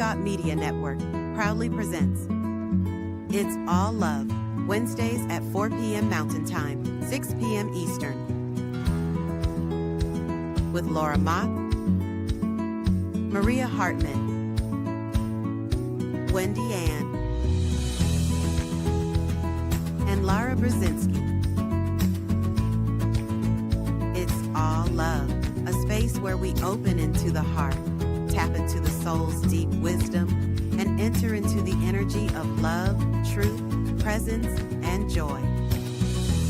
Thought Media Network proudly presents It's All Love, Wednesdays at 4 p.m. Mountain Time, 6 p.m. Eastern. With Laura Mock, Maria Hartman, Wendy Ann, and Lara Brzezinski. It's All Love, a space where we open into the heart, tap into the soul's deep wisdom, and enter into the energy of love, truth, presence, and joy.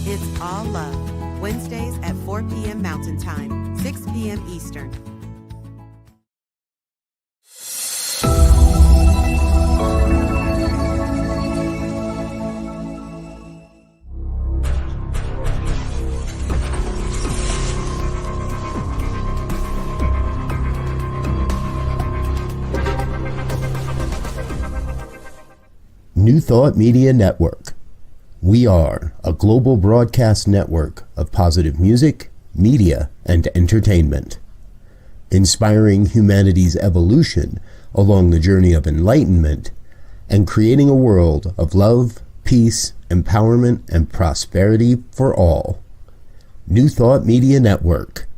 It's All Love, Wednesdays at 4 p.m. Mountain Time, 6 p.m. Eastern. New Thought Media Network. We are a global broadcast network of positive music, media, and entertainment, inspiring humanity's evolution along the journey of enlightenment and creating a world of love, peace, empowerment, and prosperity for all. New Thought Media Network.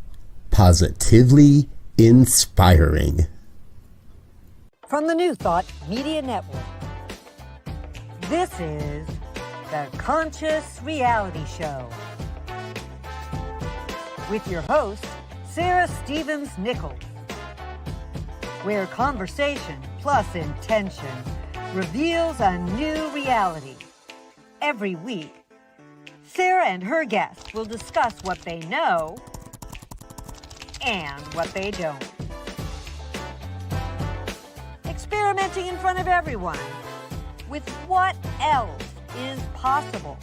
Positively inspiring. From the New Thought Media Network, this is the Conscious Reality Show with your host, Sara Stevens Nichols, where conversation plus intention reveals a new reality. Every week, Sara and her guests will discuss what they know and what they don't. Experimenting in front of everyone with what else is possible.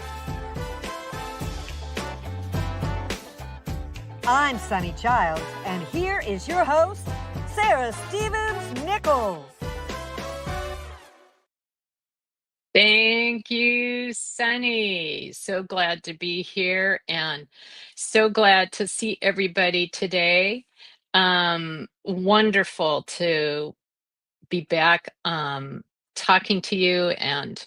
I'm Sunny Childs, and here is your host, Sara Stevens Nichols. Thank you, Sunny. So glad to be here and so glad to see everybody today. Wonderful to be back talking to you and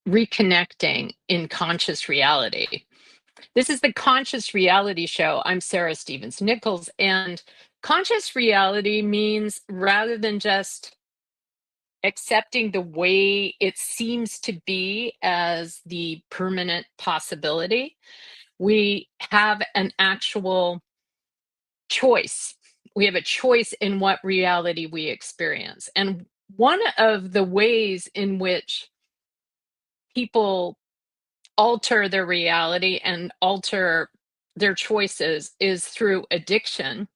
reconnecting in conscious reality. This is the Conscious Reality Show. I'm Sara Stevens Nichols, and conscious reality means rather than just accepting the way it seems to be as the permanent possibility, we have an actual choice. We have a choice in what reality we experience. And one of the ways in which people alter their reality and alter their choices is through addiction.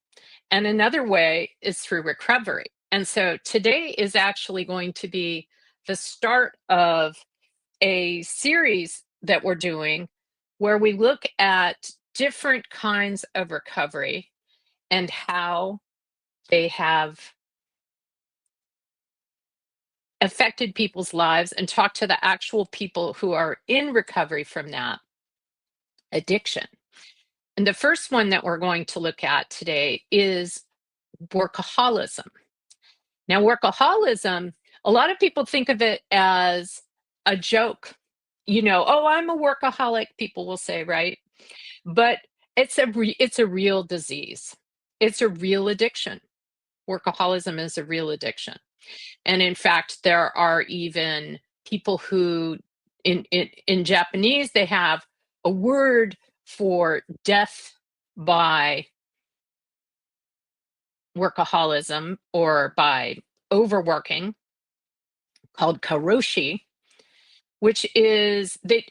And another way is through recovery. And so today is actually going to be the start of a series that we're doing where we look at different kinds of recovery and how they have affected people's lives, and talk to the actual people who are in recovery from that addiction. And the first one that we're going to look at today is workaholism. Now, workaholism, a lot of people think of it as a joke. You know, oh, I'm a workaholic, people will say, right? But it's a real disease. It's a real addiction. Workaholism is a real addiction. And in fact, there are even people who, in Japanese, they have a word for death by workaholism or by overworking called karoshi, which is they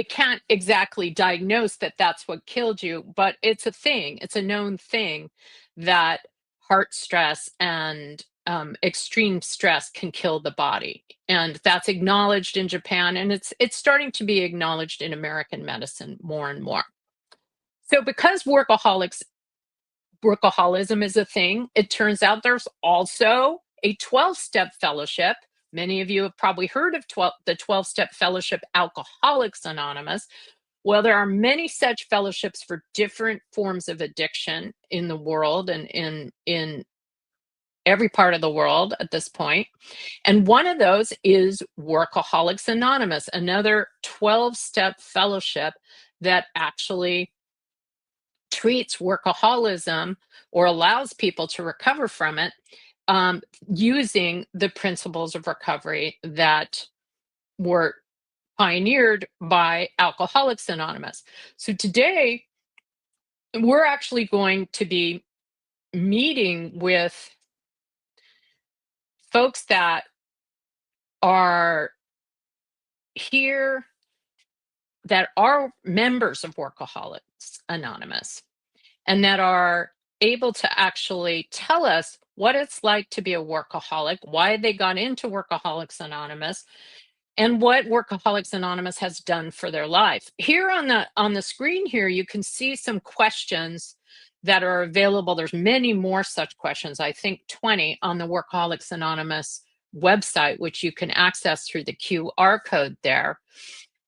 can't exactly diagnose that that's what killed you, but it's a thing. It's a known thing that heart stress and extreme stress can kill the body, and that's acknowledged in Japan, and it's starting to be acknowledged in American medicine more and more. So, because workaholism is a thing, it turns out there's also a 12-step fellowship. Many of you have probably heard of the 12-step fellowship, Alcoholics Anonymous. Well, there are many such fellowships for different forms of addiction in the world and in every part of the world at this point. And one of those is Workaholics Anonymous, another 12-step fellowship that actually treats workaholism or allows people to recover from it using the principles of recovery that were pioneered by Alcoholics Anonymous. So today, we're actually going to be meeting with folks that are here that are members of Workaholics Anonymous and that are able to actually tell us what it's like to be a workaholic, why they got into Workaholics Anonymous, and what Workaholics Anonymous has done for their life. Here on the screen here, you can see some questions that are available. There's many more such questions, I think 20 on the Workaholics Anonymous website, which you can access through the QR code there.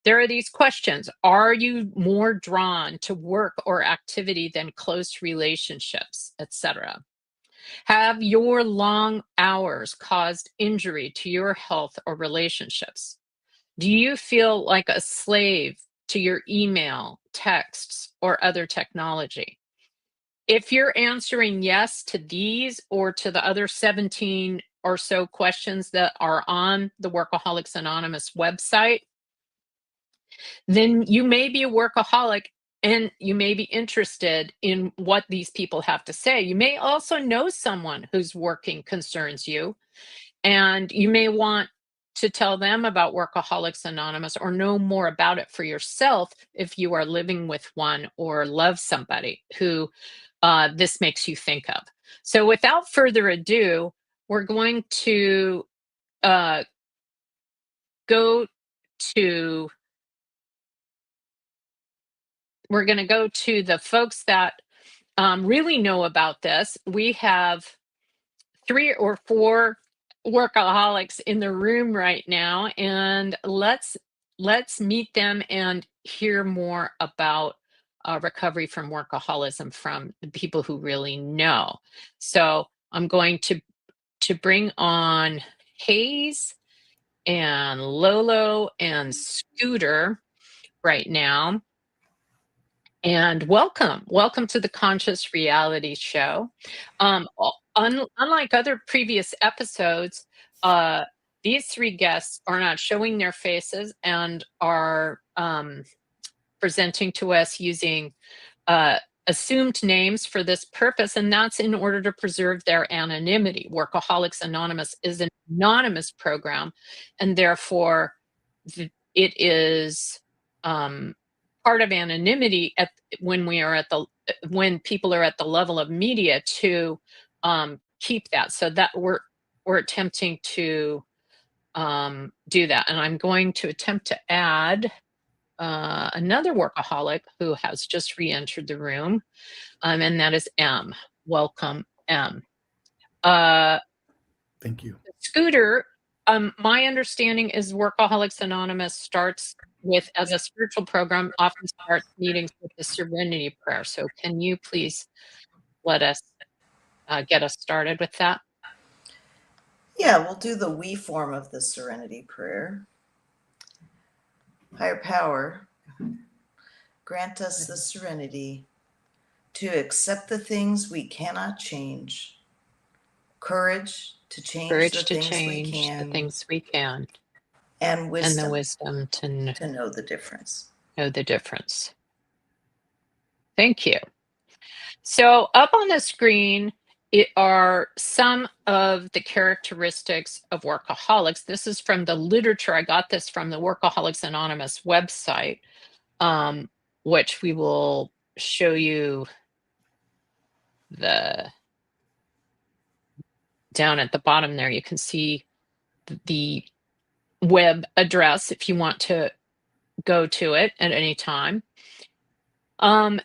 There are these questions. Are you more drawn to work or activity than close relationships, etc.? Have your long hours caused injury to your health or relationships? Do you feel like a slave to your email, texts, or other technology? If you're answering yes to these or to the other 17 or so questions that are on the Workaholics Anonymous website, then you may be a workaholic and you may be interested in what these people have to say. You may also know someone whose working concerns you, and you may want to tell them about Workaholics Anonymous or know more about it for yourself if you are living with one or love somebody who this makes you think of. So without further ado, we're going to go to the folks that really know about this. We have 3 or 4 workaholics in the room right now, and let's meet them and hear more about recovery from workaholism from the people who really know. So I'm going to bring on Hayes and Lolo and Scooter right now. And welcome to the Conscious Reality Show. Unlike other previous episodes, these 3 guests are not showing their faces and are presenting to us using assumed names for this purpose, and that's in order to preserve their anonymity. Workaholics Anonymous is an anonymous program, and therefore it is part of anonymity when people are at the level of media to keep that. So that we're attempting to do that, and I'm going to attempt to add another workaholic who has just re-entered the room, and that is M. Welcome, M. Thank you. Scooter, my understanding is Workaholics Anonymous starts as a spiritual program, often starts meetings with the Serenity Prayer. So can you please let us get us started with that? Yeah, we'll do the we form of the Serenity Prayer. Higher power, grant us the serenity to accept the things we cannot change, courage to change the things we can, and wisdom, the wisdom to know the difference. Thank you. So up on the screen are some of the characteristics of workaholics. This is from the literature. I got this from the Workaholics Anonymous website, which we will show you down at the bottom there. You can see the web address if you want to go to it at any time. And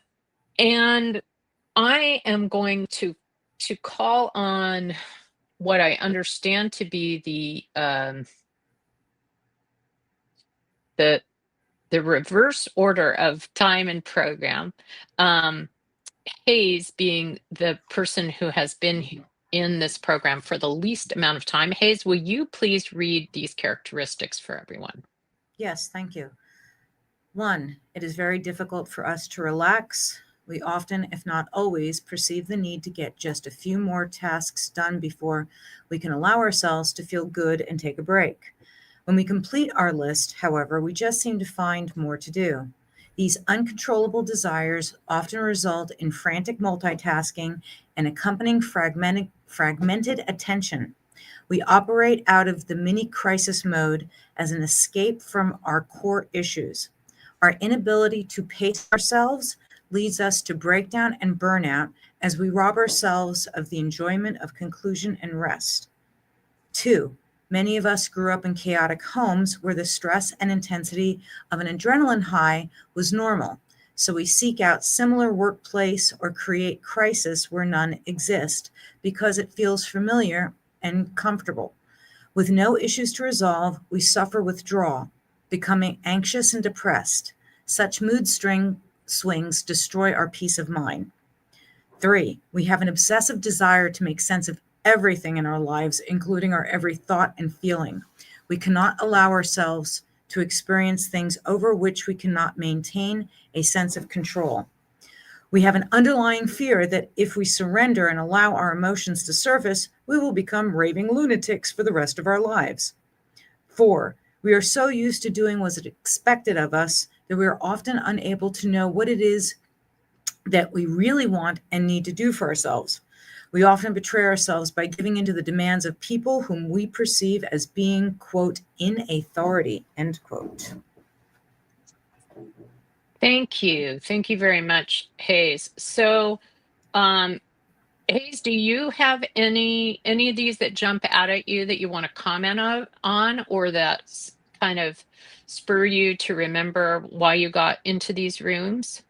I am going to call on what I understand to be the reverse order of time and program. Hayes being the person who has been in this program for the least amount of time. Hayes, will you please read these characteristics for everyone? Yes, thank you. 1, it is very difficult for us to relax. We often, if not always, perceive the need to get just a few more tasks done before we can allow ourselves to feel good and take a break. When we complete our list, however, we just seem to find more to do. These uncontrollable desires often result in frantic multitasking and accompanying fragmented attention. We operate out of the mini crisis mode as an escape from our core issues. Our inability to pace ourselves leads us to breakdown and burnout as we rob ourselves of the enjoyment of conclusion and rest. 2, many of us grew up in chaotic homes where the stress and intensity of an adrenaline high was normal. So we seek out similar workplace or create crisis where none exist because it feels familiar and comfortable. With no issues to resolve, we suffer withdrawal, becoming anxious and depressed. Such mood swings destroy our peace of mind. 3, we have an obsessive desire to make sense of everything in our lives, including our every thought and feeling. We cannot allow ourselves to experience things over which we cannot maintain a sense of control. We have an underlying fear that if we surrender and allow our emotions to surface, we will become raving lunatics for the rest of our lives. 4, we are so used to doing what is expected of us that we are often unable to know what it is that we really want and need to do for ourselves. We often betray ourselves by giving into the demands of people whom we perceive as being, quote, in authority, end quote. Thank you. Thank you very much, Hayes. So, Hayes, do you have any of these that jump out at you that you want to comment on, or that kind of spur you to remember why you got into these rooms?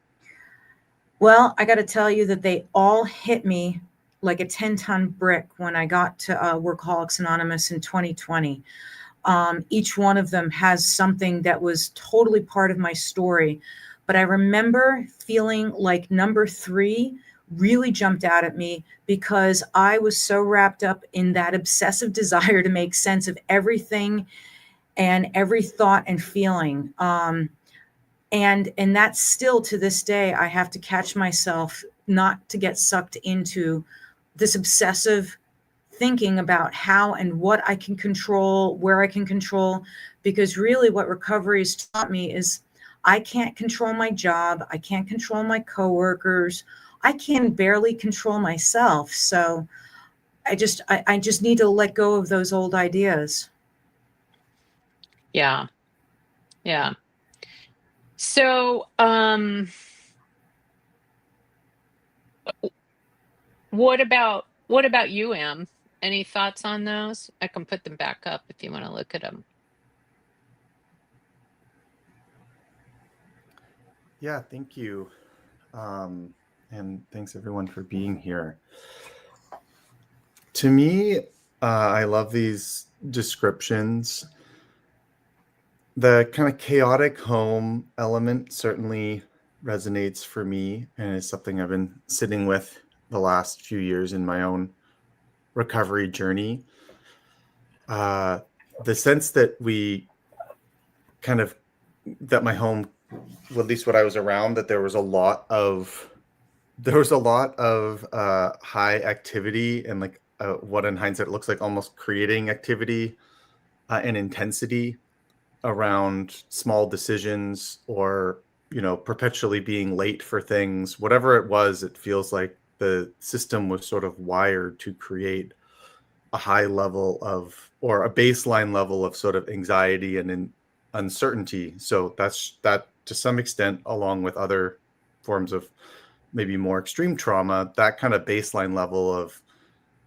Well, I got to tell you that they all hit me like a 10-ton brick when I got to Workaholics Anonymous in 2020. Each one of them has something that was totally part of my story. But I remember feeling like number 3 really jumped out at me because I was so wrapped up in that obsessive desire to make sense of everything and every thought and feeling. And that's still to this day, I have to catch myself not to get sucked into this obsessive thinking about how and what I can control, where I can control, because really what recovery has taught me is I can't control my job. I can't control my coworkers. I can barely control myself. So I just need to let go of those old ideas. Yeah. Yeah. So, what about you, Em? Any thoughts on those? I can put them back up if you want to look at them. Yeah, thank you. And thanks everyone for being here. To me, I love these descriptions. The kind of chaotic home element certainly resonates for me, and is something I've been sitting with the last few years in my own recovery journey. The sense that that my home, well, at least what I was around, that there was a lot of high activity and like what in hindsight looks like almost creating activity and intensity around small decisions, or perpetually being late for things. Whatever it was, it feels like the system was sort of wired to create a high level of, or a baseline level of sort of anxiety and uncertainty. So that to some extent, along with other forms of maybe more extreme trauma, that kind of baseline level of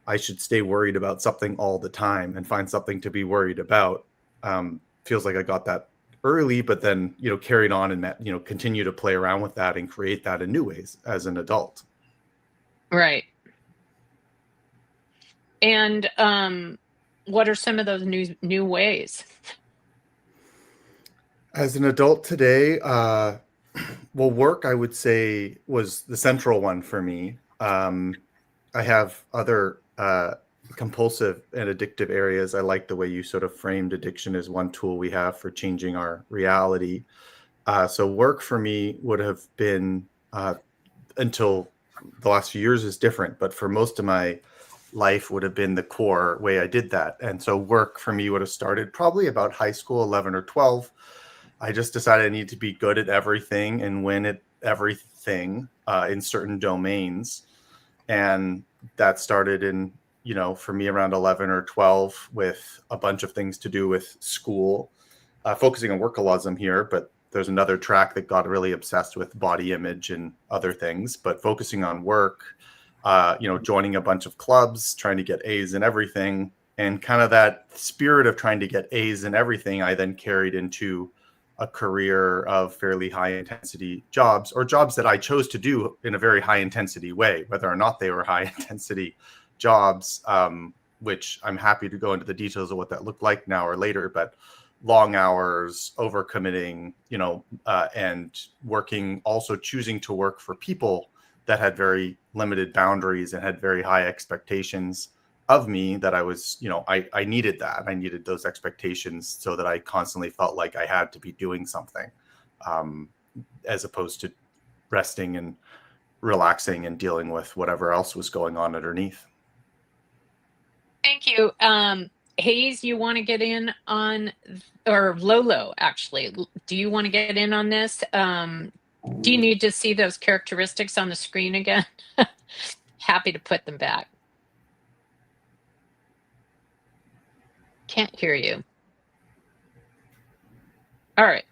I should stay worried about something all the time and find something to be worried about, feels like I got that early, but then carried on and continue to play around with that and create that in new ways as an adult. Right. And what are some of those new ways? As an adult today, well, work, I would say, was the central one for me. I have other compulsive and addictive areas, I like the way you sort of framed addiction as one tool we have for changing our reality. So work for me would have been, until the last few years is different, but for most of my life would have been the core way I did that. And so work for me would have started probably about high school, 11 or 12. I just decided I need to be good at everything and win at everything in certain domains. And that started in, for me around 11 or 12 with a bunch of things to do with school, focusing on workaholism here, but there's another track that got really obsessed with body image and other things, but focusing on work, joining a bunch of clubs, trying to get A's in everything. And kind of that spirit of trying to get A's in everything, I then carried into a career of fairly high intensity jobs, or jobs that I chose to do in a very high intensity way, whether or not they were high intensity jobs, which I'm happy to go into the details of what that looked like now or later, but long hours, overcommitting, and working, also choosing to work for people that had very limited boundaries and had very high expectations of me, that I was, I needed that. I needed those expectations so that I constantly felt like I had to be doing something, as opposed to resting and relaxing and dealing with whatever else was going on underneath. Thank you. Hayes, you want to get in on, or Lolo, actually, do you want to get in on this? Do you need to see those characteristics on the screen again? Happy to put them back. Can't hear you. All right.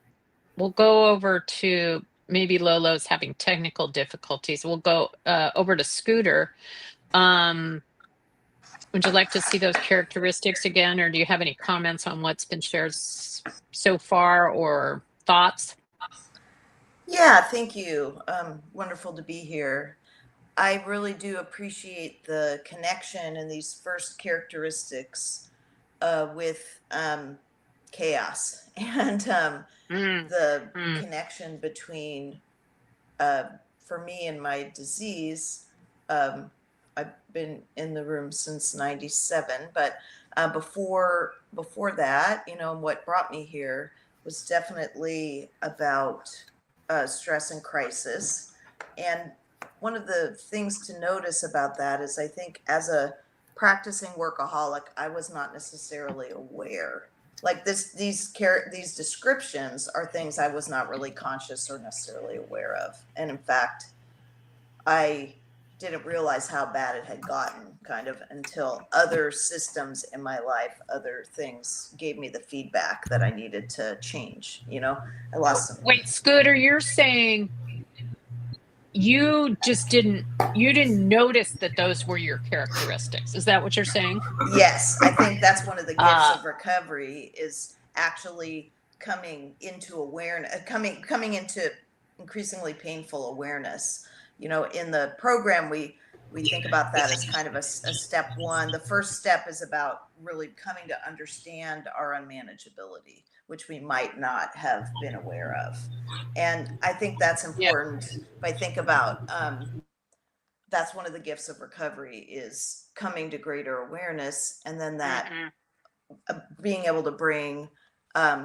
We'll go over to, maybe Lolo's having technical difficulties. We'll go over to Scooter. Would you like to see those characteristics again, or do you have any comments on what's been shared so far, or thoughts? Yeah, thank you. Wonderful to be here. I really do appreciate the connection and these first characteristics with chaos and the connection between, for me and my disease. I've been in the room since 97, but before that, what brought me here was definitely about stress and crisis. And one of the things to notice about that is, I think as a practicing workaholic, I was not necessarily aware. Like these descriptions are things I was not really conscious or necessarily aware of. And in fact, I didn't realize how bad it had gotten, kind of, until other systems in my life, other things gave me the feedback that I needed to change. I lost some. Wait, Scooter, you're saying you didn't notice that those were your characteristics. Is that what you're saying? Yes, I think that's one of the gifts of recovery, is actually coming into awareness, coming into increasingly painful awareness. In the program, we think about that as kind of a step one. The first step is about really coming to understand our unmanageability, which we might not have been aware of. And I think that's important. If I think about, that's one of the gifts of recovery, is coming to greater awareness, and then that being able to bring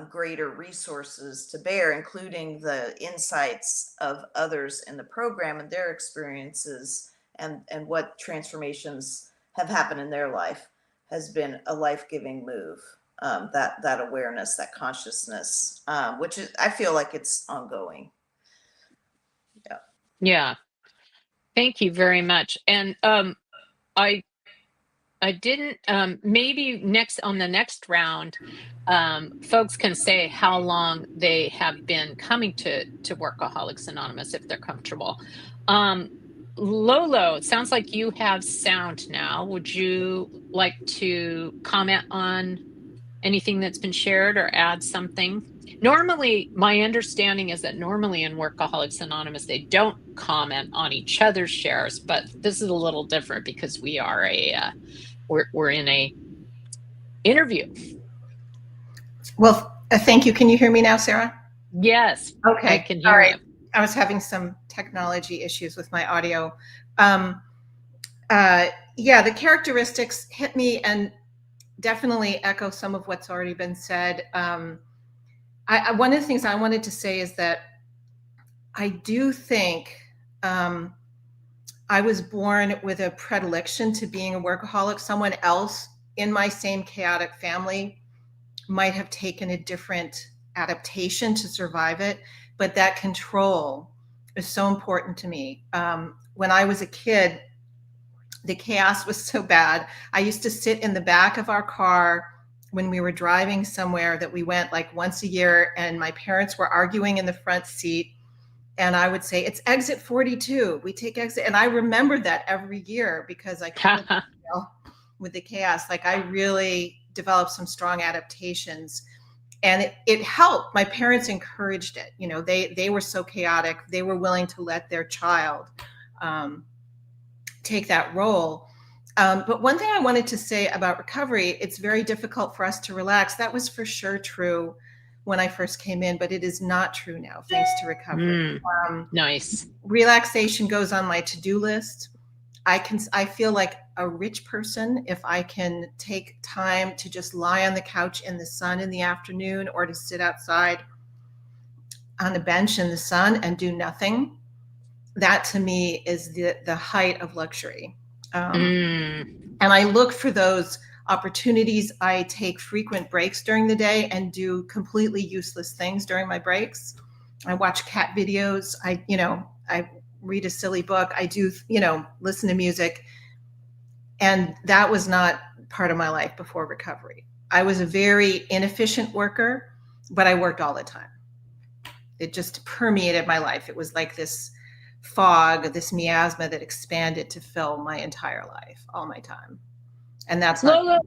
greater resources to bear, including the insights of others in the program and their experiences, and what transformations have happened in their life, has been a life-giving move. That awareness, that consciousness, which is, I feel like it's ongoing. Yeah. Thank you very much. And I didn't, maybe on the next round, folks can say how long they have been coming to Workaholics Anonymous, if they're comfortable. Lolo, it sounds like you have sound now. Would you like to comment on anything that's been shared or add something? Normally, my understanding is that normally in Workaholics Anonymous, they don't comment on each other's shares, but this is a little different because we are we're in a interview. Well, thank you. Can you hear me now, Sarah? Yes. Okay. I can hear you. I was having some technology issues with my audio. Yeah, the characteristics hit me and definitely echo some of what's already been said. One of the things I wanted to say is that I do think I was born with a predilection to being a workaholic. Someone else in my same chaotic family might have taken a different adaptation to survive it, but that control is so important to me. When I was a kid, the chaos was so bad. I used to sit in the back of our car when we were driving somewhere that we went like once a year, and my parents were arguing in the front seat. And I would say, it's exit 42. We take exit. And I remembered that every year because I couldn't deal with the chaos. Like, I really developed some strong adaptations, and it helped. My parents encouraged it. You know, they were so chaotic. They were willing to let their child take that role. But one thing I wanted to say about recovery, it's very difficult for us to relax. That was for sure true when I first came in, but it is not true now, thanks to recovery. Nice. Relaxation goes on my to-do list. I feel like a rich person if I can take time to just lie on the couch in the sun in the afternoon, or to sit outside on a bench in the sun and do nothing. That to me is the height of luxury. And I look for those opportunities. I take frequent breaks during the day and do completely useless things during my breaks. I watch cat videos. I read a silly book. I do, listen to music. And that was not part of my life before recovery. I was a very inefficient worker, but I worked all the time. It just permeated my life. It was like this fog, this miasma that expanded to fill my entire life, all my time. And that's not Lola,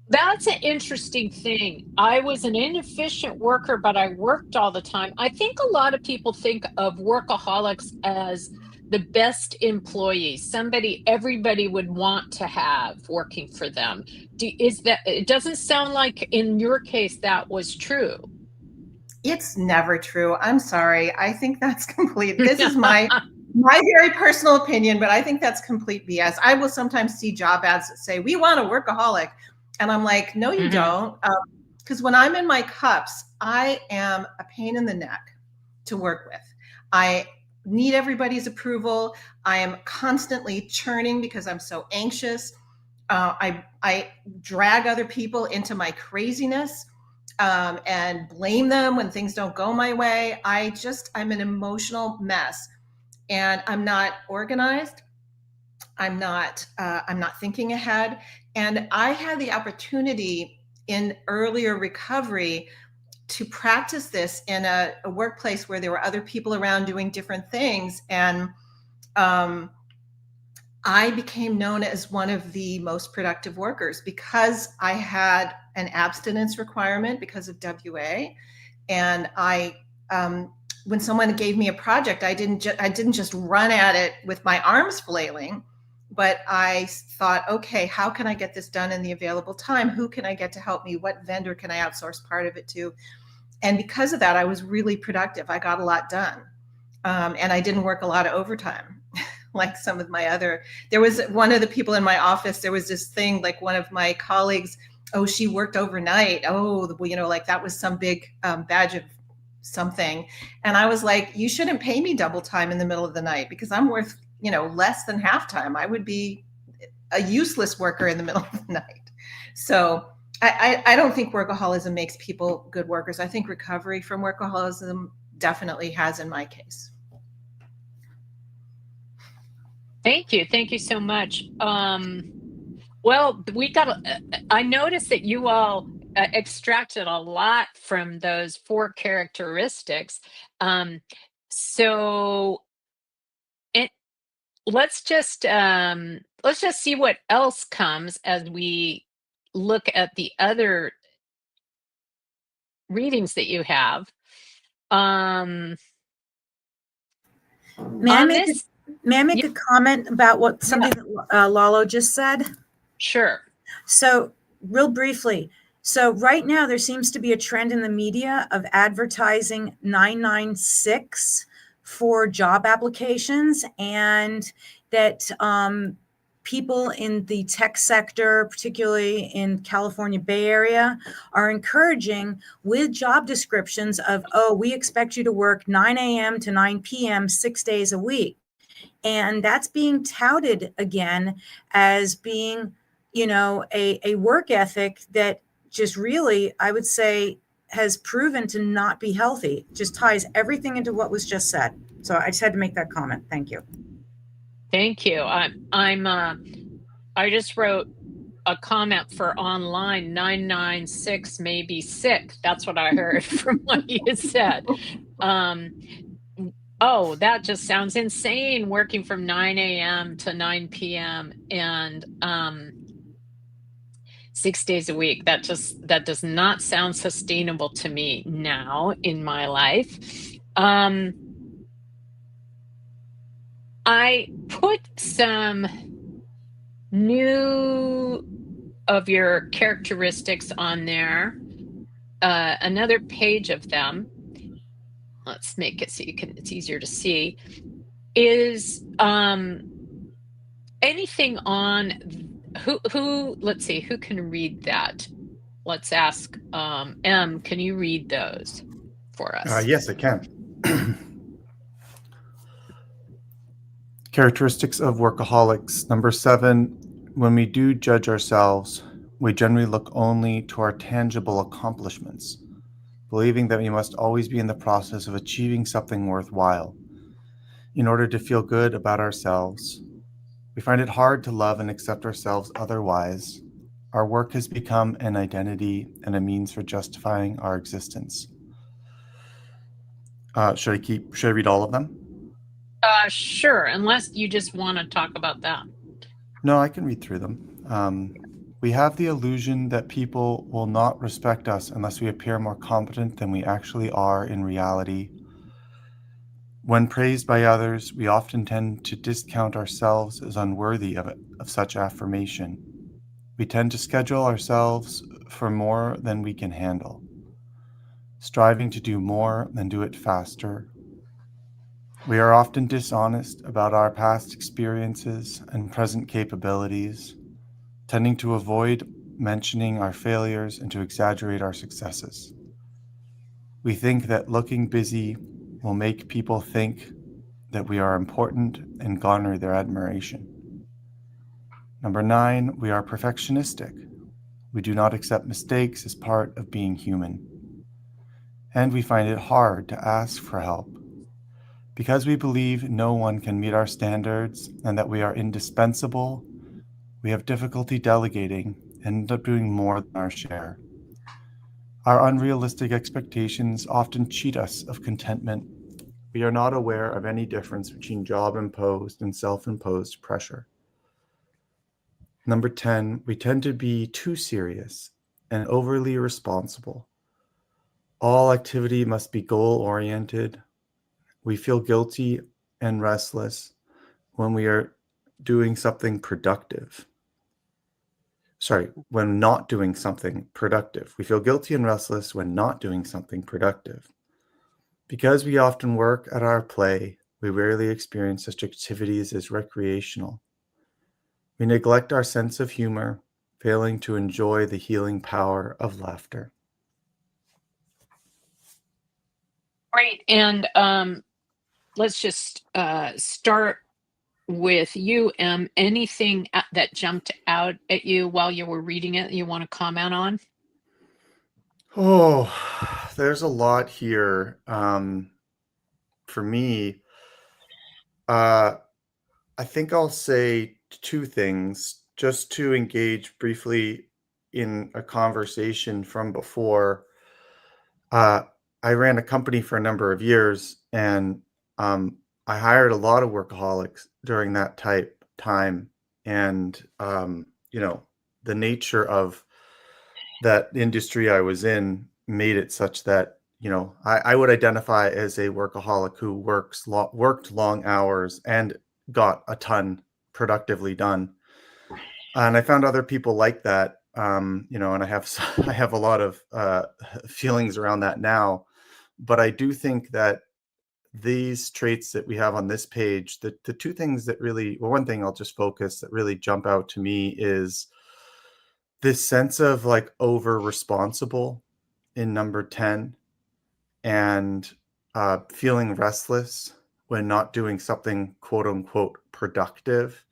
that's an interesting thing. I was an inefficient worker, but I worked all the time. I think a lot of people think of workaholics as the best employee, somebody everybody would want to have working for them. It doesn't sound like in your case that was true. It's never true. I'm sorry. I think that's complete. This is my very personal opinion, but I think that's complete BS. I will sometimes see job ads that say, we want a workaholic. And I'm like, no, you don't. Because when I'm in my cups, I am a pain in the neck to work with. I need everybody's approval. I am constantly churning because I'm so anxious. I drag other people into my craziness. And blame them when things don't go my way. I'm an emotional mess, and I'm not organized. I'm not thinking ahead. And I had the opportunity in earlier recovery to practice this in a workplace where there were other people around doing different things. And I became known as one of the most productive workers because I had an abstinence requirement because of WA. And when someone gave me a project, I didn't just run at it with my arms flailing, but I thought, okay, how can I get this done in the available time? Who can I get to help me? What vendor can I outsource part of it to? And because of that, I was really productive. I got a lot done. And I didn't work a lot of overtime. Like some of my there was one of the people in my office, there was this thing, like one of my colleagues, oh, she worked overnight. Oh, like that was some big badge of something. And I was like, you shouldn't pay me double time in the middle of the night because I'm worth, less than half time. I would be a useless worker in the middle of the night. So I don't think workaholism makes people good workers. I think recovery from workaholism definitely has in my case. Thank you. Thank you so much. Well, I noticed that you all extracted a lot from those 4 characteristics. So let's just see what else comes as we look at the other readings that you have. May I make a comment about something that Lalo just said? Sure. So real briefly. So right now there seems to be a trend in the media of advertising 996 for job applications, and that people in the tech sector, particularly in California Bay Area, are encouraging with job descriptions of, oh, we expect you to work 9 a.m. to 9 p.m. 6 days a week. And that's being touted again as being, a work ethic that just really, I would say, has proven to not be healthy. Just ties everything into what was just said. So I just had to make that comment. Thank you. Thank you. I just wrote a comment for online. 996 may be sick. That's what I heard from what you said. Oh, that just sounds insane, working from 9 a.m. to 9 p.m. and 6 days a week. That does not sound sustainable to me now in my life. I put some new of your characteristics on there, another page of them. Let's make it so it's easier to see. Is anything on who? Let's see, who can read that? Let's ask M. Can you read those for us? Yes, I can. Characteristics of workaholics. Number 7, when we do judge ourselves, we generally look only to our tangible accomplishments, believing that we must always be in the process of achieving something worthwhile in order to feel good about ourselves. We find it hard to love and accept ourselves otherwise. Our work has become an identity and a means for justifying our existence. Should I read all of them? Sure, unless you just want to talk about that. No, I can read through them. We have the illusion that people will not respect us unless we appear more competent than we actually are in reality. When praised by others, we often tend to discount ourselves as unworthy of such affirmation. We tend to schedule ourselves for more than we can handle, striving to do more and do it faster. We are often dishonest about our past experiences and present capabilities, tending to avoid mentioning our failures and to exaggerate our successes. We think that looking busy will make people think that we are important and garner their admiration. Number 9, we are perfectionistic. We do not accept mistakes as part of being human. And we find it hard to ask for help. Because we believe no one can meet our standards and that we are indispensable, we have difficulty delegating and end up doing more than our share. Our unrealistic expectations often cheat us of contentment. We are not aware of any difference between job-imposed and self-imposed pressure. Number 10, we tend to be too serious and overly responsible. All activity must be goal-oriented. We feel guilty and restless when we are doing something productive. When not doing something productive. We feel guilty and restless when not doing something productive. Because we often work at our play, we rarely experience such activities as recreational. We neglect our sense of humor, failing to enjoy the healing power of laughter. Great. And let's just start with you, M. Anything that jumped out at you while you were reading it you want to comment on? Oh, there's a lot here. For me, I think I'll say 2 things just to engage briefly in a conversation from before. I ran a company for a number of years, and I hired a lot of workaholics during that time. And, the nature of that industry I was in made it such that, I would identify as a workaholic who worked long hours and got a ton productively done. And I found other people like that, and I have a lot of feelings around that now. But I do think that these traits that we have on this page, the two things that really, well, one thing I'll just focus that really jump out to me is this sense of like over responsible in number 10, and feeling restless when not doing something quote unquote productive.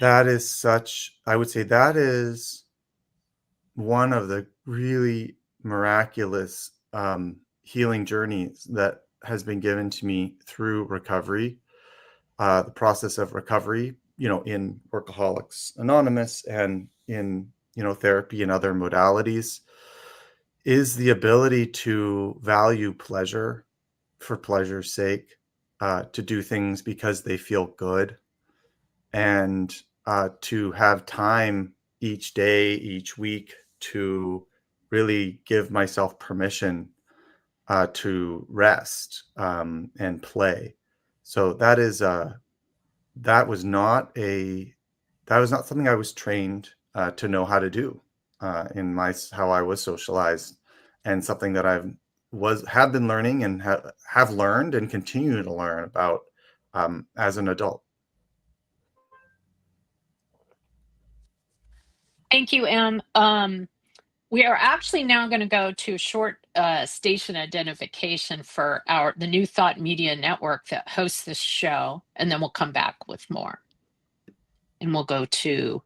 That is such, I would say that is one of the really miraculous healing journeys that has been given to me through recovery, the process of recovery, in Workaholics Anonymous and in, therapy and other modalities, is the ability to value pleasure for pleasure's sake, to do things because they feel good, and to have time each day, each week, to really give myself permission to rest and play. So that was not something I was trained to know how to do in how I was socialized, and something that have been learning and have learned and continue to learn about as an adult. Thank you, Em. We are actually now going to go to short station identification for the New Thought Media Network that hosts this show, and then we'll come back with more. And we'll go to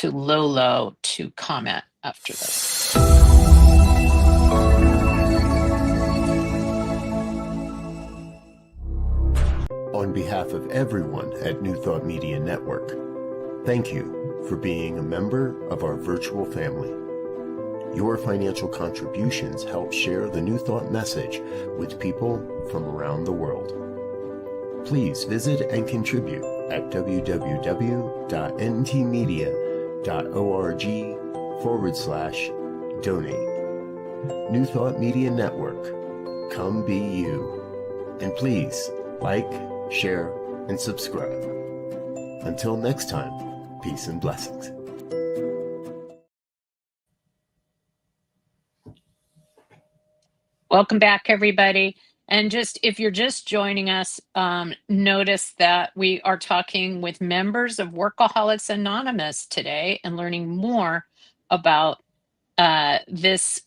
Lolo to comment after this. On behalf of everyone at New Thought Media Network, thank you for being a member of our virtual family. Your financial contributions help share the New Thought message with people from around the world. Please visit and contribute at www.ntmedia.org/donate. New Thought Media Network, come be you. And please like, share, and subscribe. Until next time, peace and blessings. Welcome back, everybody. And if you're just joining us, notice that we are talking with members of Workaholics Anonymous today and learning more about this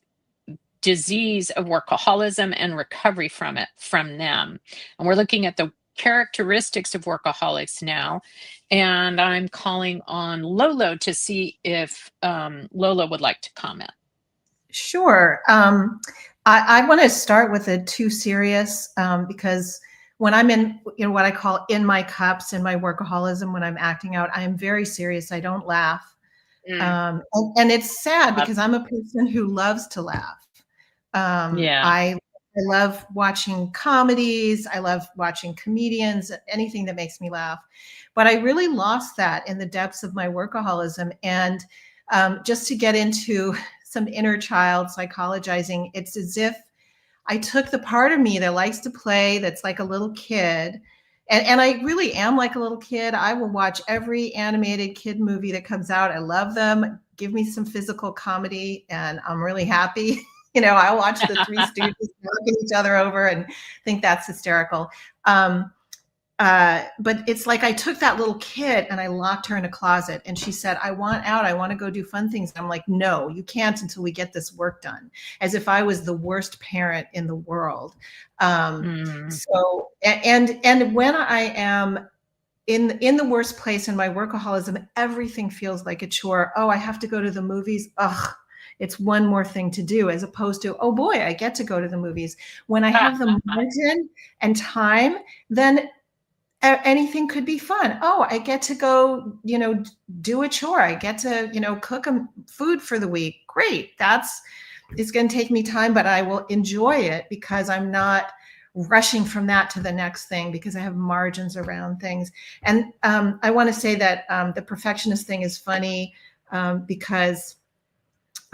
disease of workaholism and recovery from them. And we're looking at the characteristics of workaholics now. And I'm calling on Lolo to see if Lola would like to comment. Sure. I want to start with a too serious, because when I'm in, what I call in my cups, in my workaholism, when I'm acting out, I am very serious. I don't laugh. And it's sad because I'm a person who loves to laugh. I love watching comedies. I love watching comedians, anything that makes me laugh. But I really lost that in the depths of my workaholism. And just to get into some inner child psychologizing, it's as if I took the part of me that likes to play, that's like a little kid. And I really am like a little kid. I will watch every animated kid movie that comes out. I love them. Give me some physical comedy and I'm really happy. I watch the Three Stooges knocking each other over and think that's hysterical. But it's like I took that little kid and I locked her in a closet and she said, I want out. I want to go do fun things. And I'm like, no, you can't until we get this work done, as if I was the worst parent in the world. So, and when I am in the worst place in my workaholism, everything feels like a chore. Oh, I have to go to the movies. Ugh. It's one more thing to do, as opposed to, oh boy, I get to go to the movies. When I have the margin and time, then anything could be fun. Oh, I get to go, do a chore. I get to, cook food for the week. Great. It's going to take me time, but I will enjoy it because I'm not rushing from that to the next thing, because I have margins around things. And I want to say that the perfectionist thing is funny because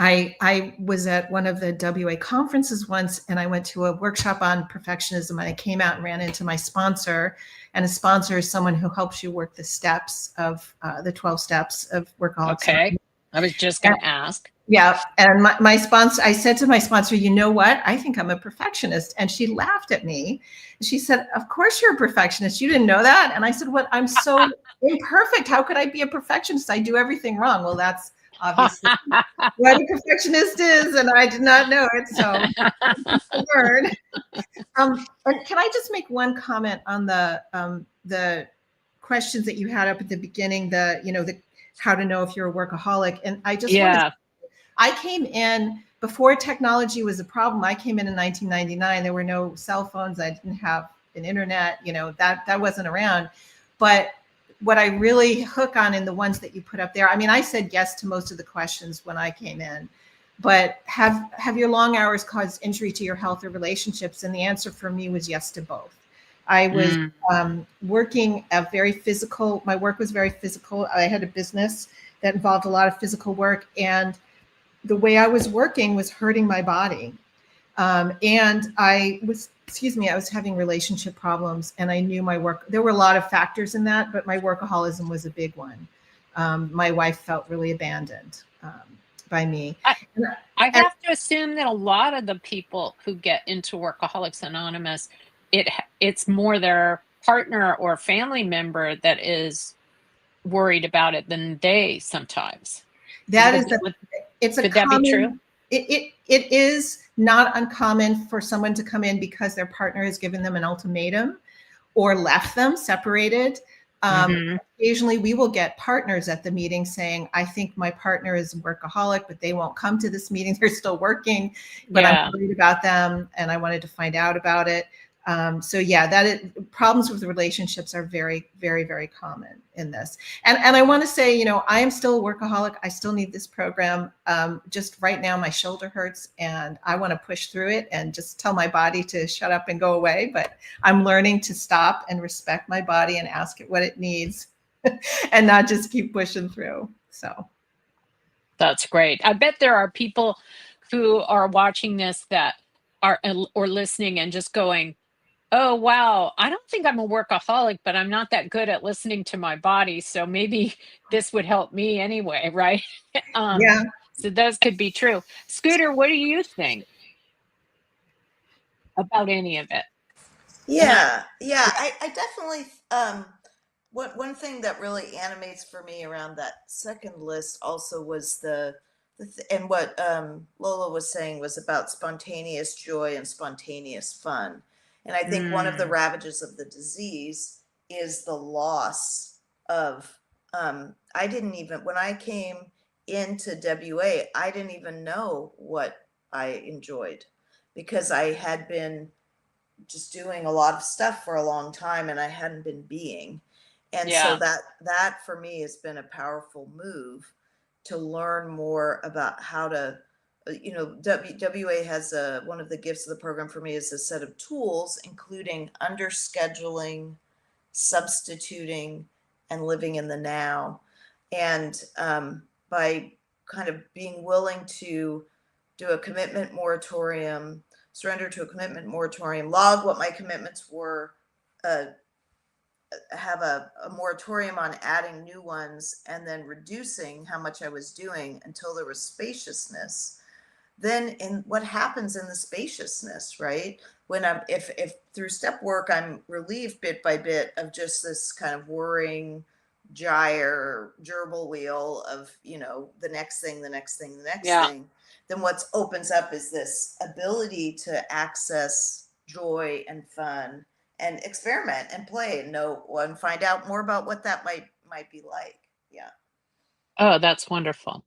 I was at one of the WA conferences once, and I went to a workshop on perfectionism, and I came out and ran into my sponsor. And a sponsor is someone who helps you work the steps of the 12 steps of workaholics. Okay. I was just going to ask. Yeah. And my sponsor, I said to my sponsor, you know what? I think I'm a perfectionist. And she laughed at me. She said, of course you're a perfectionist. You didn't know that? And I said, what? I'm so imperfect. How could I be a perfectionist? I do everything wrong. Well, that's obviously what a perfectionist is. And I did not know it. So learn. And can I just make one comment on the questions that you had up at the beginning, the how to know if you're a workaholic. And I just want to, I came in before technology was a problem. I came in 1999. There were no cell phones. I didn't have an internet, that wasn't around. But what I really hook on in the ones that you put up there, I mean, I said yes to most of the questions when I came in, but have your long hours caused injury to your health or relationships? And the answer for me was yes to both. I was working my work was very physical. I had a business that involved a lot of physical work, and the way I was working was hurting my body. And I was having relationship problems, and I knew my work, there were a lot of factors in that, but my workaholism was a big one. My wife felt really abandoned by me. I have to assume that a lot of the people who get into Workaholics Anonymous, it's more their partner or family member that is worried about it than they sometimes. Could that be true? It is not uncommon for someone to come in because their partner has given them an ultimatum or left them separated. Occasionally we will get partners at the meeting saying, I think my partner is a workaholic, but they won't come to this meeting. They're still working, but I'm worried about them and I wanted to find out about it. Problems with relationships are very, very, very common in this. And I want to say, I am still a workaholic. I still need this program. Just right now, my shoulder hurts and I want to push through it and just tell my body to shut up and go away. But I'm learning to stop and respect my body and ask it what it needs and not just keep pushing through. So that's great. I bet there are people who are watching this that are or listening and just going, oh, wow, I don't think I'm a workaholic, but I'm not that good at listening to my body. So maybe this would help me anyway, right? So those could be true. Scooter, what do you think about any of it? I definitely, one thing that really animates for me around that second list also was and what Lola was saying was about spontaneous joy and spontaneous fun. And I think one of the ravages of the disease is the loss of, I didn't even, when I came into WA, I didn't even know what I enjoyed because I had been just doing a lot of stuff for a long time and I hadn't been being. And so that for me has been a powerful move to learn more about how to, WA has one of the gifts of the program for me is a set of tools, including under-scheduling, substituting, and living in the now. And by kind of being willing to do a commitment moratorium, surrender to a commitment moratorium, log what my commitments were, have a moratorium on adding new ones, and then reducing how much I was doing until there was spaciousness. Then in what happens in the spaciousness, right? When if through step work, I'm relieved bit by bit of just this kind of worrying gerbil wheel of, the next thing, thing. Then what opens up is this ability to access joy and fun and experiment and play and find out more about what that might be like. Yeah. Oh, that's wonderful.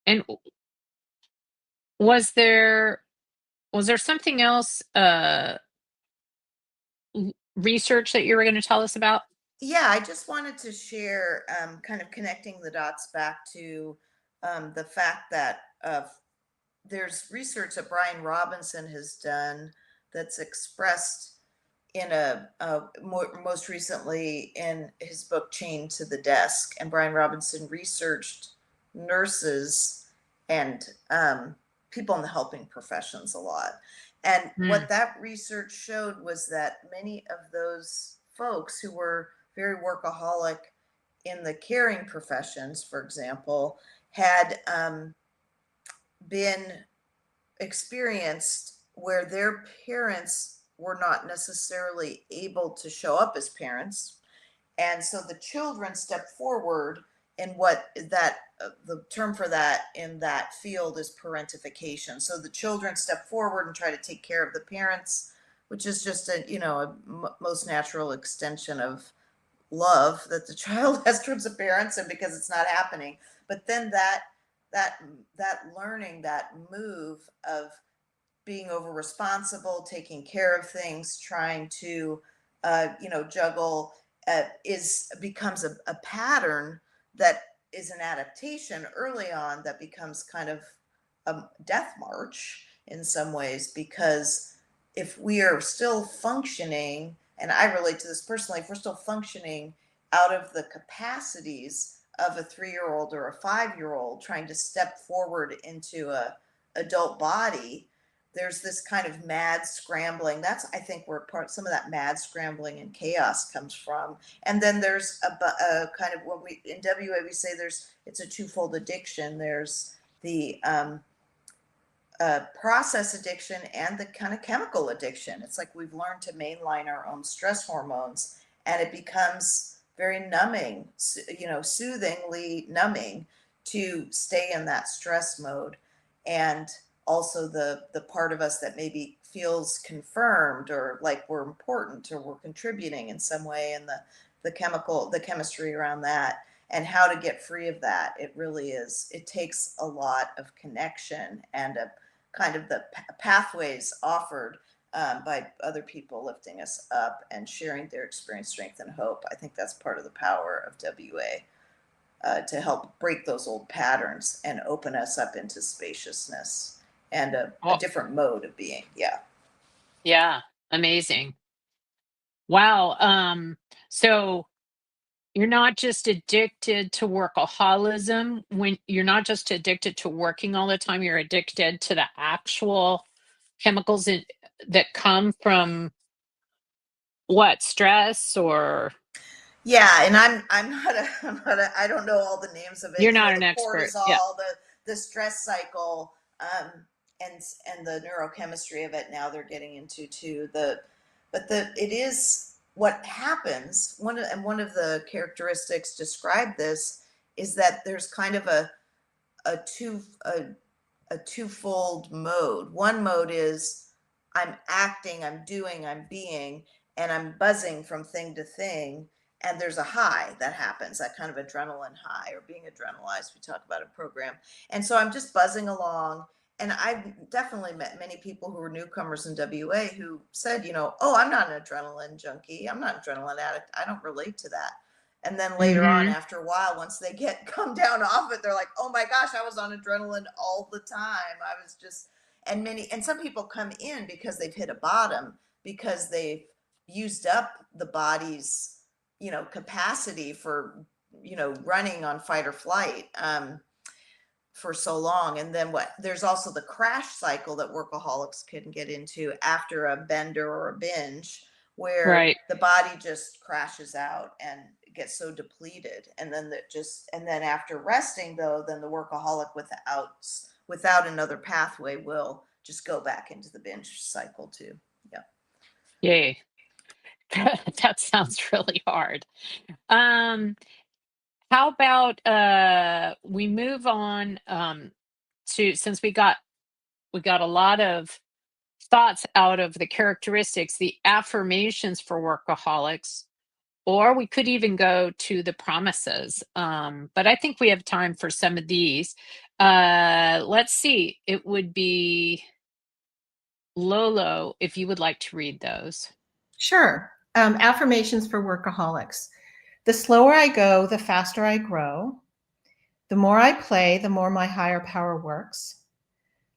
And was there something else, research that you were going to tell us about? Yeah, I just wanted to share, kind of connecting the dots back to the fact that there's research that Brian Robinson has done that's expressed in most recently in his book Chained to the Desk. And Brian Robinson researched nurses and people in the helping professions a lot. And what that research showed was that many of those folks who were very workaholic in the caring professions, for example, had been experienced where their parents were not necessarily able to show up as parents. And so the children step forward in what that the term for that in that field is parentification. So the children step forward and try to take care of the parents, which is just a most natural extension of love that the child has towards the parents, and because it's not happening. But then that learning, that move of being over responsible, taking care of things, trying to juggle becomes a pattern that is an adaptation early on that becomes kind of a death march in some ways, because if we are still functioning, and I relate to this personally, if we're still functioning out of the capacities of a 3-year-old or a 5-year-old trying to step forward into a adult body, there's this kind of mad scrambling. That's, I think, where some of that mad scrambling and chaos comes from. And then there's a kind of, what we in WA we say it's a twofold addiction. There's the process addiction and the kind of chemical addiction. It's like we've learned to mainline our own stress hormones, and it becomes very numbing, soothingly numbing to stay in that stress mode. And also the part of us that maybe feels confirmed or like we're important or we're contributing in some way, and the chemistry around that and how to get free of that. It takes a lot of connection and a kind of the pathways offered by other people lifting us up and sharing their experience, strength, and hope. I think that's part of the power of WA, to help break those old patterns and open us up into spaciousness and a different mode of being. Yeah. Amazing. Wow. So you're not just addicted to workaholism, when you're not just addicted to working all the time, you're addicted to the actual chemicals that come from what, stress or? Yeah, and I don't know all the names of it. You're not the an expert. cortisol, Yeah. the stress cycle, and the neurochemistry of it. Now they're getting into too. It is what happens. One of the characteristics described this is that there's kind of a twofold mode. One mode is I'm acting, I'm doing, I'm being, and I'm buzzing from thing to thing. And there's a high that happens, that kind of adrenaline high, or being adrenalized, we talk about in program. And so I'm just buzzing along. And I've definitely met many people who were newcomers in WA who said, oh, I'm not an adrenaline junkie. I'm not an adrenaline addict. I don't relate to that. And then later on, after a while, once they come down off it, they're like, oh my gosh, I was on adrenaline all the time. I was just, and some people come in because they've hit a bottom, because they've used up the body's, capacity for, running on fight or flight for so long. And then there's also the crash cycle that workaholics can get into after a bender or a binge, where the body just crashes out and gets so depleted. And then after resting, though, then the workaholic without another pathway will just go back into the binge cycle too. Yeah. Yay. That sounds really hard. How about we move on to, since we got a lot of thoughts out of the characteristics, the affirmations for workaholics, or we could even go to the promises. But I think we have time for some of these. Let's see. It would be Lolo, if you would like to read those. Sure. Affirmations for workaholics. The slower I go, the faster I grow. The more I play, the more my higher power works.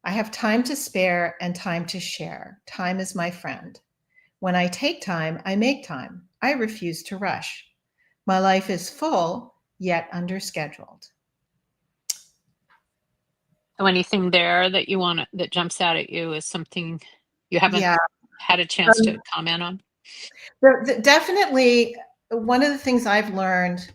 I have time to spare and time to share. Time is my friend. When I take time, I make time. I refuse to rush. My life is full, yet underscheduled. So anything there that that jumps out at you as something you haven't had a chance to comment on? Definitely, one of the things I've learned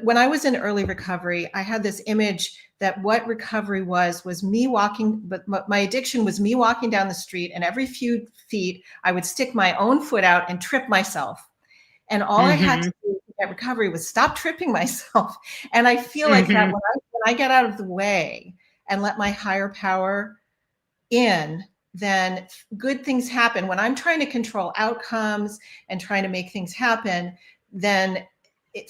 when I was in early recovery, I had this image that what recovery was me walking, but my addiction was me walking down the street, and every few feet I would stick my own foot out and trip myself. And all I had to do to get recovery was stop tripping myself. And I feel like that when I get out of the way and let my higher power in, then good things happen. When I'm trying to control outcomes and trying to make things happen, then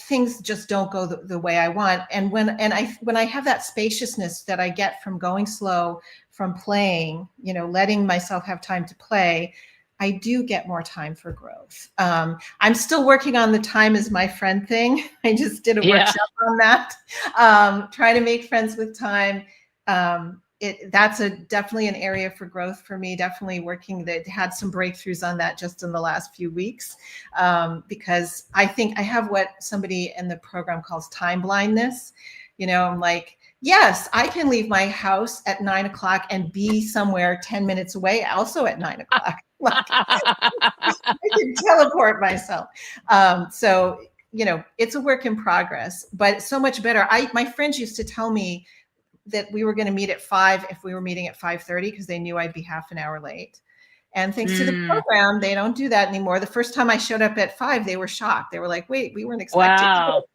things just don't go the way I want. And when I have that spaciousness that I get from going slow, from playing, letting myself have time to play, I do get more time for growth. I'm still working on the time is my friend thing. I just did a workshop on that. Trying to make friends with time. That's definitely an area for growth for me. Definitely working that had some breakthroughs on that just in the last few weeks, because I think I have what somebody in the program calls time blindness. I'm like, yes, I can leave my house at 9 o'clock and be somewhere 10 minutes away, also at 9 o'clock. Like, I can teleport myself. So it's a work in progress, but so much better. My friends used to tell me that we were going to meet at 5 if we were meeting at 5:30 because they knew I'd be half an hour late. And thanks to the program, they don't do that anymore. The first time I showed up at 5, they were shocked. They were like, wait, we weren't expecting Wow.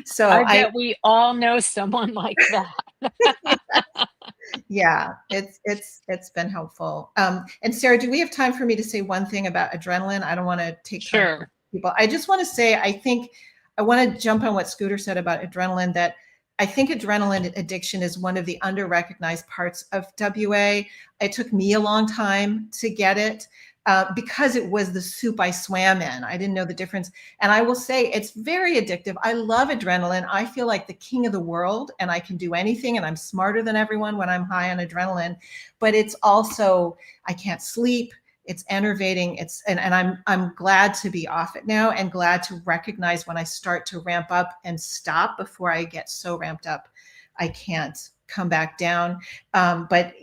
So I bet we all know someone like that. Yeah, it's been helpful. And Sara, do we have time for me to say one thing about adrenaline? I don't want to take time from people. I just want to say, I want to jump on what Scooter said about adrenaline, that I think adrenaline addiction is one of the under-recognized parts of WA. It took me a long time to get it because it was the soup I swam in. I didn't know the difference. And I will say it's very addictive. I love adrenaline. I feel like the king of the world and I can do anything and I'm smarter than everyone when I'm high on adrenaline. But it's also, I can't sleep. It's enervating. And I'm glad to be off it now and glad to recognize when I start to ramp up and stop before I get so ramped up I can't come back down. But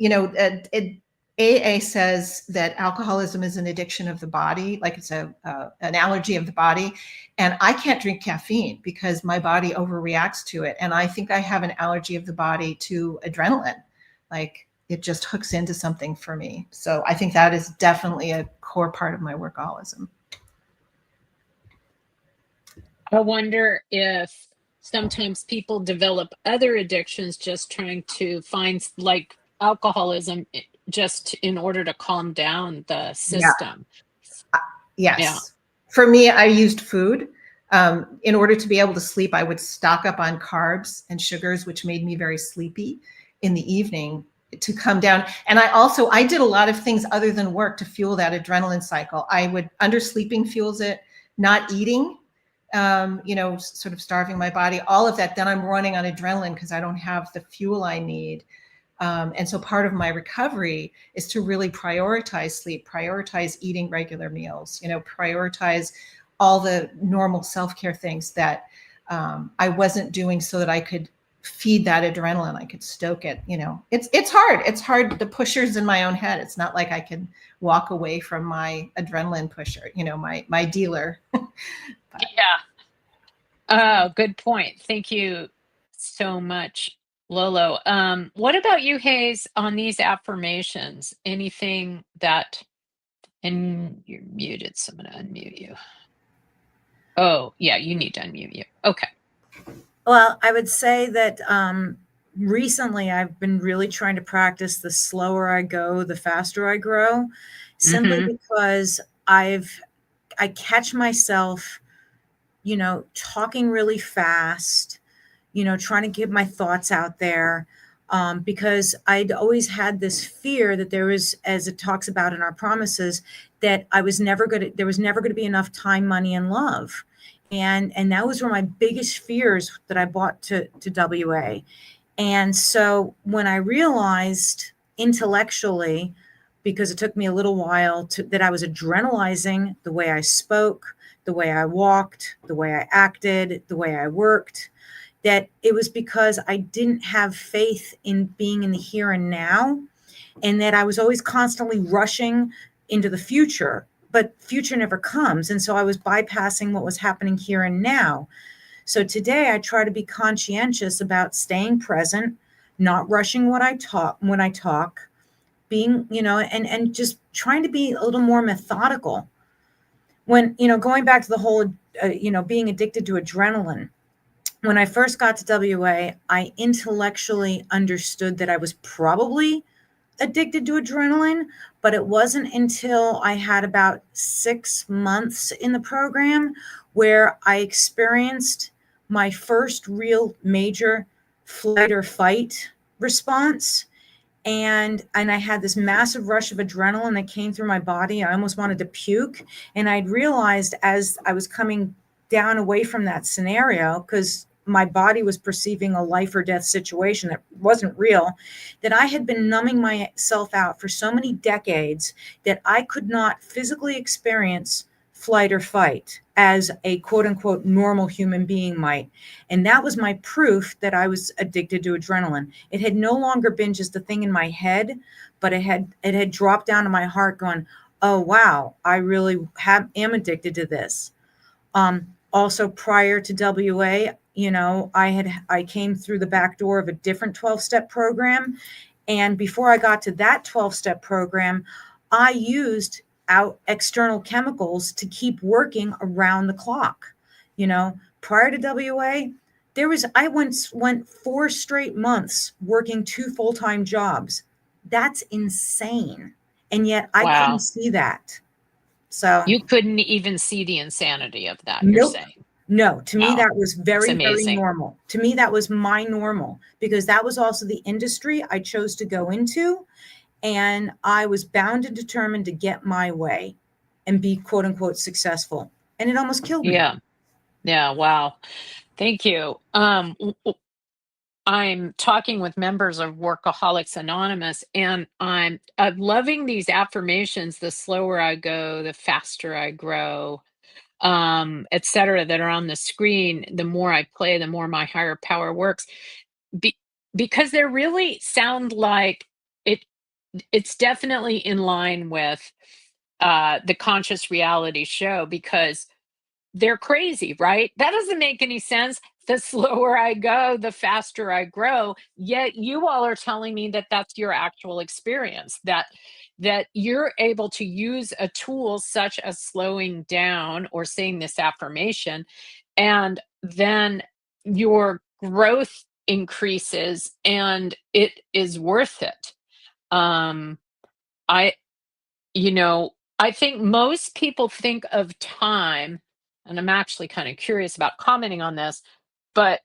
AA says that alcoholism is an addiction of the body, like it's an allergy of the body. And I can't drink caffeine because my body overreacts to it. And I think I have an allergy of the body to adrenaline. Like it just hooks into something for me. So I think that is definitely a core part of my workaholism. I wonder if sometimes people develop other addictions just trying to find, like alcoholism, just in order to calm down the system. Yes. Yeah. For me, I used food. In order to be able to sleep, I would stock up on carbs and sugars, which made me very sleepy in the evening to come down. And I did a lot of things other than work to fuel that adrenaline cycle. Undersleeping fuels it, not eating, sort of starving my body, all of that. Then I'm running on adrenaline because I don't have the fuel I need. And so part of my recovery is to really prioritize sleep, prioritize eating regular meals, prioritize all the normal self-care things that I wasn't doing so that I could feed that adrenaline. I could stoke it. It's hard. It's hard. The pusher's in my own head. It's not like I can walk away from my adrenaline pusher, my dealer. Yeah. Oh, good point. Thank you so much, Lolo. What about you, Hayes, on these affirmations? Anything that, and you're muted, so I'm going to unmute you. Oh, yeah, you need to unmute you. Okay. Well, I would say that recently I've been really trying to practice the slower I go, the faster I grow, simply because I catch myself, talking really fast, trying to get my thoughts out there, because I'd always had this fear that there was, as it talks about in our promises, that there was never going to be enough time, money, and love. And that was one of my biggest fears that I brought to WA. And so when I realized intellectually, because it took me a little while that I was adrenalizing the way I spoke, the way I walked, the way I acted, the way I worked, that it was because I didn't have faith in being in the here and now, and that I was always constantly rushing into the future, but future never comes. And so I was bypassing what was happening here and now. So today I try to be conscientious about staying present, not rushing when I talk, being, and just trying to be a little more methodical. When, going back to the whole, being addicted to adrenaline, when I first got to WA, I intellectually understood that I was probably addicted to adrenaline, but it wasn't until I had about 6 months in the program where I experienced my first real major flight or fight response. And I had this massive rush of adrenaline that came through my body. I almost wanted to puke. And I'd realized as I was coming down away from that scenario, because my body was perceiving a life or death situation that wasn't real, that I had been numbing myself out for so many decades that I could not physically experience flight or fight as a quote unquote normal human being might. And that was my proof that I was addicted to adrenaline. It had no longer been just a thing in my head, but it had dropped down to my heart going, oh, wow, I really am addicted to this. Also prior to WA, I came through the back door of a different 12-step program. And before I got to that 12-step program, I used out external chemicals to keep working around the clock. Prior to WA, I once went 4 straight months working 2 full-time jobs. That's insane. And yet I couldn't see that. So you couldn't even see the insanity of that, nope. you're saying? No, to me, Wow. that was very, very amazing. normal. To me, that was my normal, because that was also the industry I chose to go into. And I was bound and determined to get my way and be quote unquote successful. And it almost killed me. Yeah. Yeah. Wow. Thank you. I'm talking with members of Workaholics Anonymous, and I'm loving these affirmations: the slower I go, the faster I grow, et cetera, that are on the screen. The more I play, the more my higher power works. Because they really sound like it's definitely in line with the conscious reality show, because they're crazy, right? That doesn't make any sense. The slower I go, the faster I grow. Yet you all are telling me that that's your actual experience, that you're able to use a tool such as slowing down or saying this affirmation, and then your growth increases and it is worth it. Um, I I think most people think of time, and I'm actually kind of curious about commenting on this, but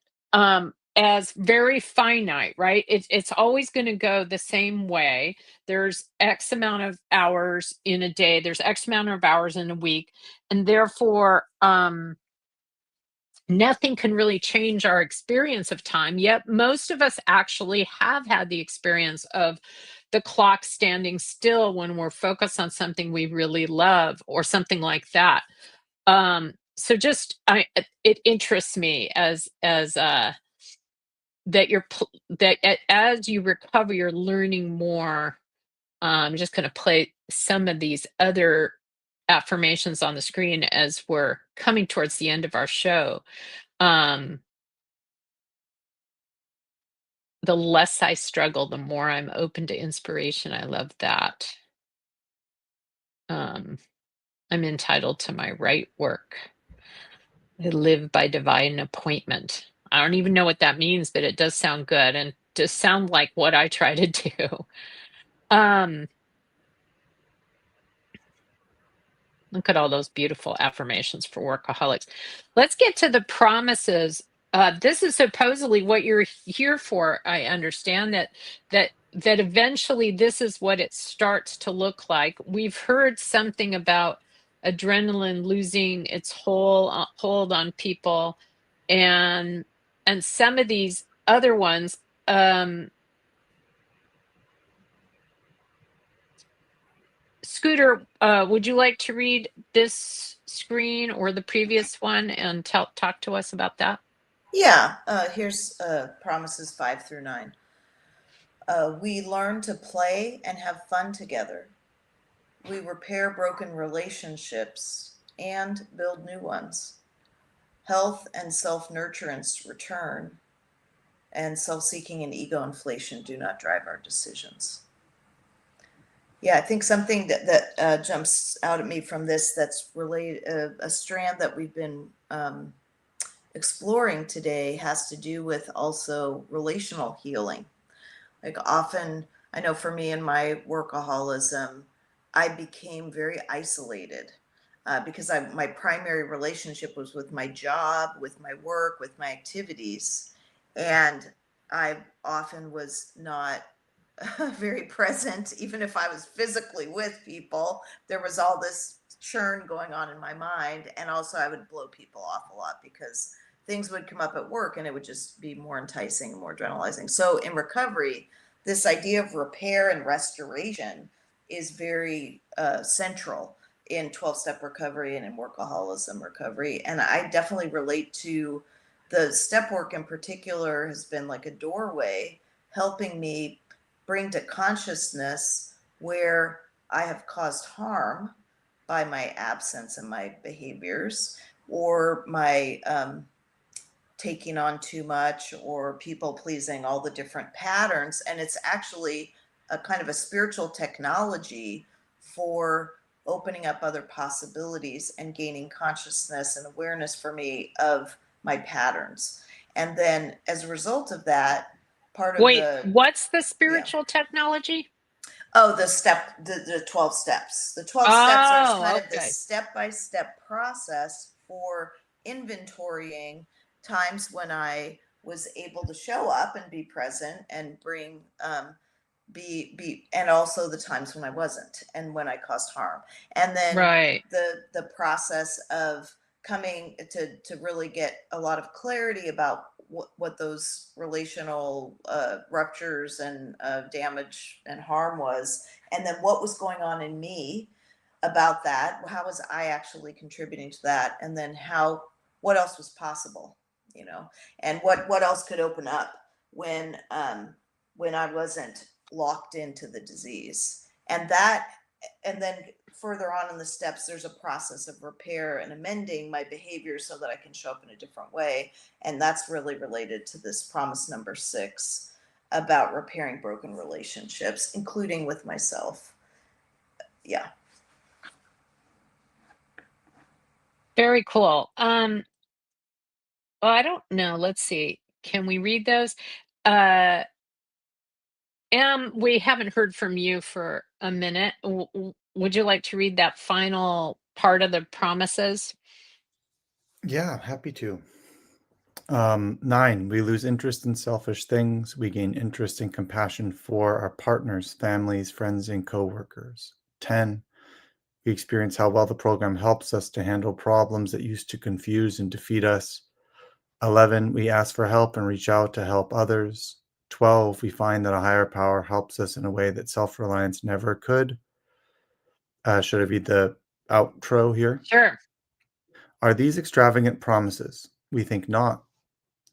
as very finite, right? It's always going to go the same way. There's X amount of hours in a day, there's X amount of hours in a week, and therefore nothing can really change our experience of time. Yet most of us actually have had the experience of the clock standing still when we're focused on something we really love or something like that. So just it interests me as that as you recover, you're learning more. I'm just going to play some of these other affirmations on the screen as we're coming towards the end of our show. Um, the less I struggle, the more I'm open to inspiration. I love that. I'm entitled to my right work. I live by divine appointment. I don't even know what that means, but it does sound good and does sound like what I try to do. Look at all those beautiful affirmations for workaholics. Let's get to the promises. This is supposedly what you're here for. I understand that eventually this is what it starts to look like. We've heard something about adrenaline losing its hold on people, and some of these other ones. Scooter, would you like to read this screen or the previous one and talk to us about that? Yeah, here's promises 5 through 9. We learn to play and have fun together. We repair broken relationships and build new ones. Health and self-nurturance return, and self-seeking and ego inflation do not drive our decisions. Yeah, I think something that jumps out at me from this that's related, a strand that we've been exploring today has to do with also relational healing. Like often, I know for me in my workaholism, I became very isolated because my primary relationship was with my job, with my work, with my activities. And I often was not very present, even if I was physically with people. There was all this churn going on in my mind. And also, I would blow people off a lot because things would come up at work and it would just be more enticing and more adrenalizing. So, in recovery, this idea of repair and restoration is very central in 12-step recovery and in workaholism recovery. And I definitely relate to the step work in particular has been like a doorway helping me bring to consciousness where I have caused harm by my absence and my behaviors, or my taking on too much, or people pleasing, all the different patterns. And it's actually a kind of a spiritual technology for opening up other possibilities and gaining consciousness and awareness for me of my patterns. And then as a result of that, what's the spiritual technology? Oh, the 12 steps. The 12 steps are kind of this step-by-step process for inventorying times when I was able to show up and be present and bring and also the times when I wasn't and when I caused harm. And then the process of coming to really get a lot of clarity about what those relational ruptures and damage and harm was, and then what was going on in me about that. How was I actually contributing to that? And then what else was possible, and what else could open up when I wasn't locked into the disease. And then further on in the steps, there's a process of repair and amending my behavior so that I can show up in a different way. And that's really related to this promise number 6 about repairing broken relationships, including with myself. Yeah. Very cool. Well, I don't know. Let's see. Can we read those? We haven't heard from you for a minute. Would you like to read that final part of the promises? Yeah, happy to. 9, we lose interest in selfish things. We gain interest and compassion for our partners, families, friends, and coworkers. 10, we experience how well the program helps us to handle problems that used to confuse and defeat us. 11, we ask for help and reach out to help others. 12, we find that a higher power helps us in a way that self-reliance never could. Should I read the outro here? Sure. Are these extravagant promises? We think not.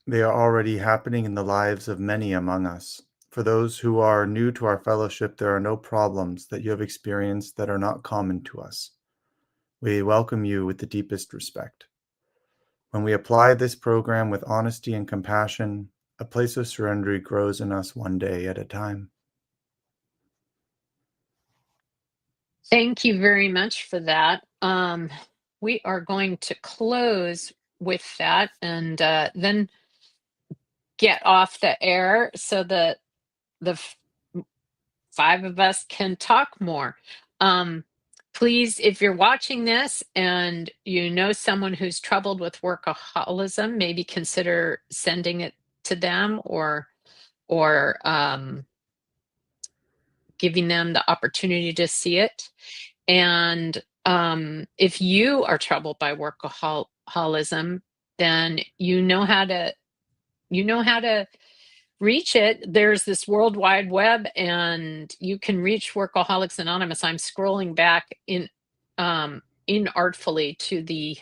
They are already happening in the lives of many among us. For those who are new to our fellowship, there are no problems that you have experienced that are not common to us. We welcome you with the deepest respect. When we apply this program with honesty and compassion, a place of surrender grows in us one day at a time. Thank you very much for that. We are going to close with that and then get off the air so that the 5 of us can talk more. Please, if you're watching this and you know someone who's troubled with workaholism, maybe consider sending it to them or giving them the opportunity to see it. And if you are troubled by workaholism, then you know how to reach it. There's this World Wide Web, and you can reach Workaholics Anonymous. I'm scrolling back inartfully to the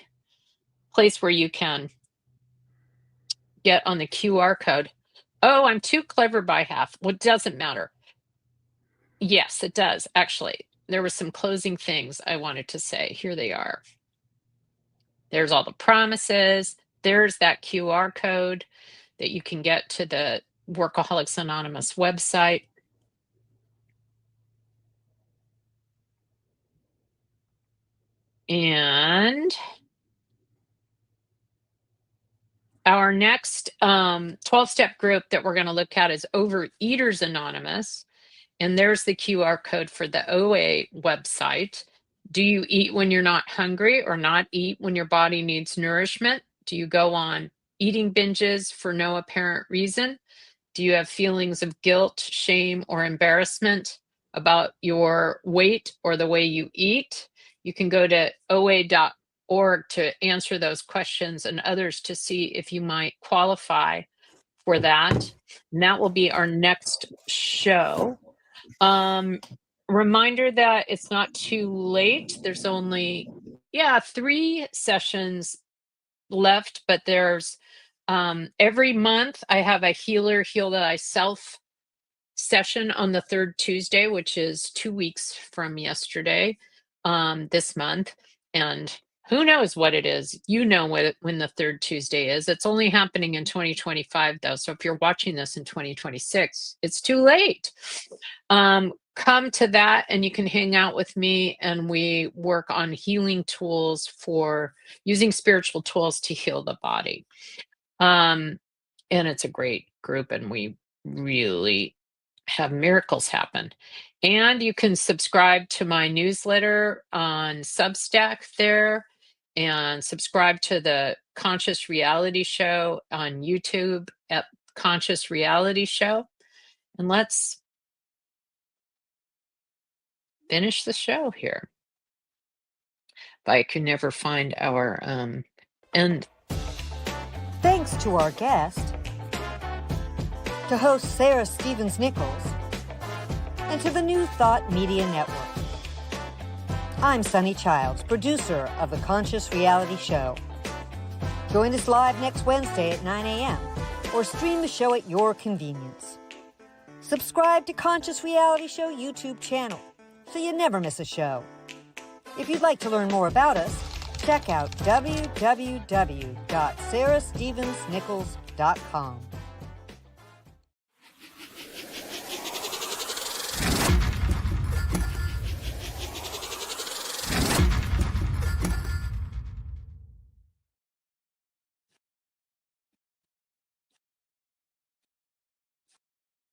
place where you can get on the QR code. Oh, I'm too clever by half. Well, it doesn't matter. Yes, it does. Actually, there were some closing things I wanted to say. Here they are. There's all the promises. there's that QR code that you can get to the Workaholics Anonymous website. And our next 12-step group that we're going to look at is Overeaters Anonymous. And there's the QR code for the OA website. Do you eat when you're not hungry or not eat when your body needs nourishment? Do you go on eating binges for no apparent reason? Do you have feelings of guilt, shame, or embarrassment about your weight or the way you eat? You can go to oa.org to answer those questions and others to see if you might qualify for that. And that will be our next show. Reminder that it's not too late. There's only 3 sessions left, but there's every month I have a Heal Thyself session on the 3rd Tuesday, which is 2 weeks from yesterday, this month. And who knows what it is? You know when the 3rd Tuesday is. It's only happening in 2025, though. So if you're watching this in 2026, it's too late. Come to that and you can hang out with me, and we work on healing tools for using spiritual tools to heal the body. And it's a great group, and we really have miracles happen. And you can subscribe to my newsletter on Substack there, and subscribe to the Conscious Reality Show on YouTube at Conscious Reality Show. And let's finish the show here. But I can never find our end. Thanks to our guest, to host Sara Stevens Nichols, and to the New Thought Media Network. I'm Sunny Childs, producer of the Conscious Reality Show. Join us live next Wednesday at 9 a.m. or stream the show at your convenience. Subscribe to Conscious Reality Show YouTube channel so you never miss a show. If you'd like to learn more about us, check out www.sarastevensnichols.com.